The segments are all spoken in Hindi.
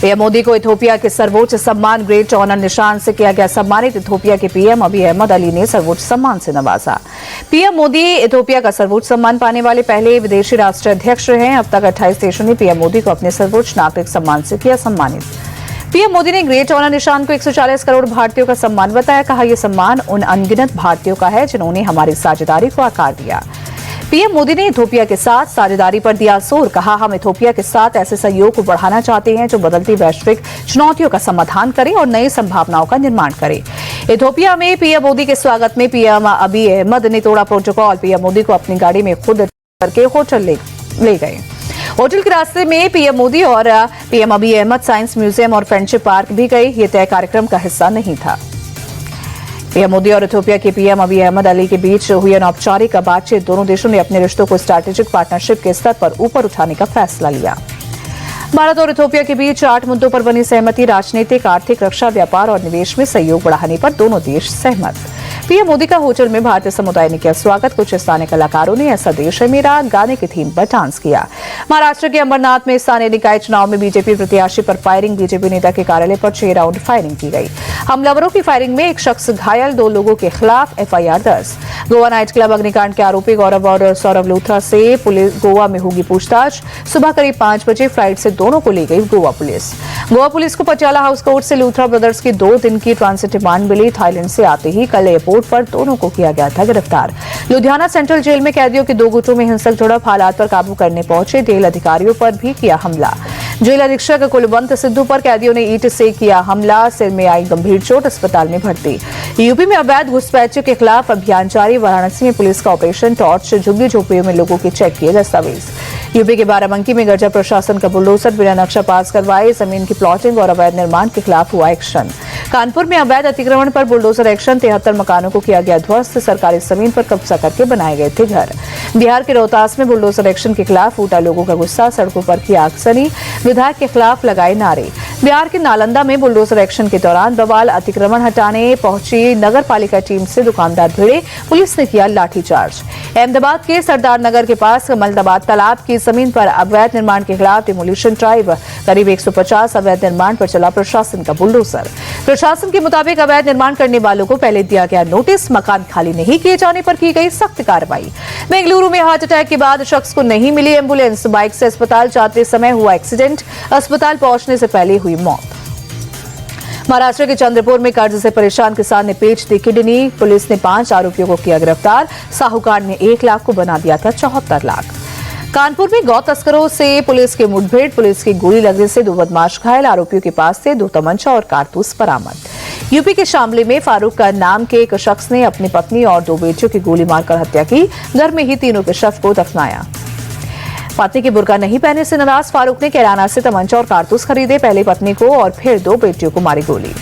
पीएम मोदी को इथियोपिया के सर्वोच्च सम्मान ग्रेट ऑनर निशान से किया गया सम्मानित। इथियोपिया के पीएम अबी अहमद अली ने सर्वोच्च सम्मान से नवाजा। पीएम मोदी इथियोपिया का सर्वोच्च सम्मान पाने वाले पहले विदेशी राष्ट्राध्यक्ष रहे हैं। अब तक 28 देशों ने पीएम मोदी को अपने सर्वोच्च नागरिक सम्मान से किया सम्मानित। पीएम मोदी ने ग्रेट ऑनर निशान को 140 करोड़ भारतीयों का सम्मान बताया। कहा, यह सम्मान उन अनगिनत भारतीयों का है जिन्होंने हमारी साझेदारी को आकार दिया। पीएम मोदी ने इथियोपिया के साथ साझेदारी पर दिया जोर। कहा, हम इथियोपिया के साथ ऐसे सहयोग को बढ़ाना चाहते हैं जो बदलती वैश्विक चुनौतियों का समाधान करे और नई संभावनाओं का निर्माण करे। इथियोपिया में पीएम मोदी के स्वागत में पीएम अबी अहमद ने तोड़ा प्रोटोकॉल। पीएम मोदी को अपनी गाड़ी में खुद करके होटल ले गए। होटल के रास्ते में पीएम मोदी और पीएम अबी अहमद साइंस म्यूजियम और फ्रेंडशिप पार्क भी गए। ये तय कार्यक्रम का हिस्सा नहीं था। पीएम मोदी और इथियोपिया के पीएम अबी अहमद अली के बीच हुई अनौपचारिक बातचीत। दोनों देशों ने अपने रिश्तों को स्ट्रैटेजिक पार्टनरशिप के स्तर पर ऊपर उठाने का फैसला लिया। भारत और इथियोपिया के बीच 8 मुद्दों पर बनी सहमति। राजनीतिक, आर्थिक, रक्षा, व्यापार और निवेश में सहयोग बढ़ाने पर दोनों देश सहमत। पीएम मोदी का होटल में भारतीय समुदाय ने किया स्वागत। कुछ स्थानीय कलाकारों ने ऐसा देश है मेरा गाने की थीम पर डांस किया। महाराष्ट्र के अंबरनाथ में स्थानीय निकाय चुनाव में बीजेपी प्रत्याशी पर फायरिंग। बीजेपी नेता के कार्यालय पर 6 राउंड फायरिंग की गई। हमलावरों की फायरिंग में एक शख्स घायल, 2 लोगों के खिलाफ एफआईआर दर्ज। गोवा नाइट क्लब अग्निकांड के आरोपी गौरव और सौरभ लूथरा से पुलिस गोवा में होगी पूछताछ। सुबह करीब 5 बजे फ्लाइट से दोनों को ले गई गोवा पुलिस। गोवा पुलिस को पटियाला हाउस कोर्ट से लूथरा ब्रदर्स की 2 दिन की ट्रांजिट रिमांड मिली। थाईलैंड से आते ही कल एयरपोर्ट पर दोनों को किया गया था गिरफ्तार। लुधियाना सेंट्रल जेल में कैदियों के 2 गुटों में हिंसक झड़प। हालात पर काबू करने पहुंचे जेल अधिकारियों पर भी किया हमला। जेल अधीक्षक कुलवंत सिद्धू पर कैदियों ने ईंट से किया हमला। सिर में आई गंभीर चोट, अस्पताल में भर्ती। यूपी में अवैध घुसपैठियों के खिलाफ अभियान जारी। वाराणसी में पुलिस का ऑपरेशन टॉर्च। झुग्गी झोपड़ियों में लोगों के चेक किए दस्तावेज। यूपी के बाराबंकी में गरजा प्रशासन का बुलडोजर बिना नक्शा पास करवाए जमीन की प्लॉटिंग और अवैध निर्माण के खिलाफ हुआ एक्शन। कानपुर में अवैध अतिक्रमण पर बुलडोजर एक्शन। 73 मकानों को किया गया ध्वस्त। सरकारी जमीन पर कब्जा करके बनाए गए थे घर। बिहार के रोहतास में बुलडोजर एक्शन के खिलाफ फूटा लोगों का गुस्सा। सड़कों पर की आगजनी। विधायक के खिलाफ लगाए नारे। बिहार के नालंदा में बुलडोजर एक्शन के दौरान बवाल। अतिक्रमण हटाने पहुंची नगर पालिका टीम से दुकानदार भिड़े। पुलिस ने किया लाठीचार्ज। अहमदाबाद के सरदार नगर के पास कमलदाबाद तालाब की जमीन पर अवैध निर्माण के खिलाफ डिमोलिशन ड्राइव। करीब 150 अवैध निर्माण पर चला प्रशासन का बुलडोजर। प्रशासन के मुताबिक अवैध निर्माण करने वालों को पहले दिया गया नोटिस। मकान खाली नहीं किए जाने पर की गई सख्त कार्रवाई। बेंगलुरु में हार्ट अटैक के बाद शख्स को नहीं मिली एम्बुलेंस। बाइक से अस्पताल जाते समय हुआ एक्सीडेंट। अस्पताल पहुंचने से पहले हुई मौत। महाराष्ट्र के चंद्रपुर में कर्ज से परेशान किसान ने बेच दी किडनी। पुलिस ने 5 आरोपियों को किया गिरफ्तार। साहूकार ने 1 लाख को बना दिया था 74 लाख। कानपुर में गौ तस्करों से पुलिस की मुठभेड़। पुलिस की गोली लगने से 2 बदमाश घायल। आरोपियों के पास से 2 तमंचा और कारतूस बरामद। यूपी के शामली में फारूक का नाम के एक शख्स ने अपनी पत्नी और 2 बेटियों की गोली मारकर हत्या की। घर में ही तीनों के शव को दफनाया। पत्नी की बुर्का नहीं पहनने से नाराज फारूक ने किराना से तमंचा और कारतूस खरीदे। पहले पत्नी को और फिर 2 बेटियों को मारी गोली।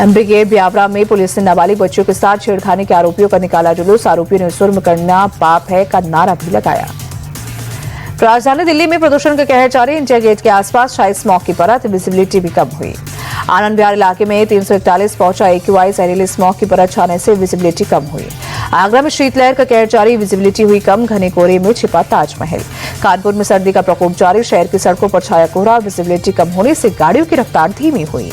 एमपी के ब्यावरा में पुलिस ने नाबालिग बच्चों के साथ छेड़खानी के आरोपियों का निकाला जुलूस। आरोपियों ने जुर्म करना पाप है का नारा भी लगाया। राजधानी दिल्ली में प्रदूषण का कहर जारी। इंडिया गेट के आसपास छाई स्मॉग की परत। विजिबिलिटी भी कम हुई। आनंद विहार इलाके में 341 पहुंचा AQI। जहरीले स्मॉग की परत छाने से विजिबिलिटी कम हुई। आगरा में शीतलहर का कहर जारी। विजिबिलिटी हुई कम। घने कोहरे में छिपा ताजमहल। कानपुर में सर्दी का प्रकोप जारी। शहर की सड़कों पर छाया कोहरा। विजिबिलिटी कम होने से गाड़ियों की रफ्तार धीमी हुई।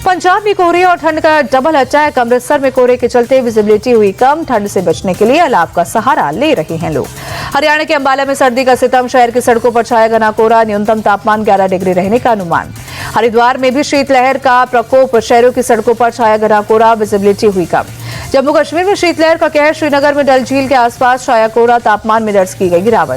पंजाब में कोहरे और ठंड का डबल अटैक। अमृतसर में कोहरे के चलते विजिबिलिटी हुई कम। ठंड से बचने के लिए अलाव का सहारा ले रहे हैं लोग। हरियाणा के अंबाला में सर्दी का सितम। शहर की सड़कों पर छाया घना कोहरा। न्यूनतम तापमान 11 डिग्री रहने का अनुमान। हरिद्वार में भी शीतलहर का प्रकोप। शहरों की सड़कों पर छाया घना कोहरा। विजिबिलिटी हुई कम। जम्मू कश्मीर में शीतलहर का कहर। श्रीनगर में डल झील के आसपास छाया कोहरा। तापमान में दर्ज की गई गिरावट।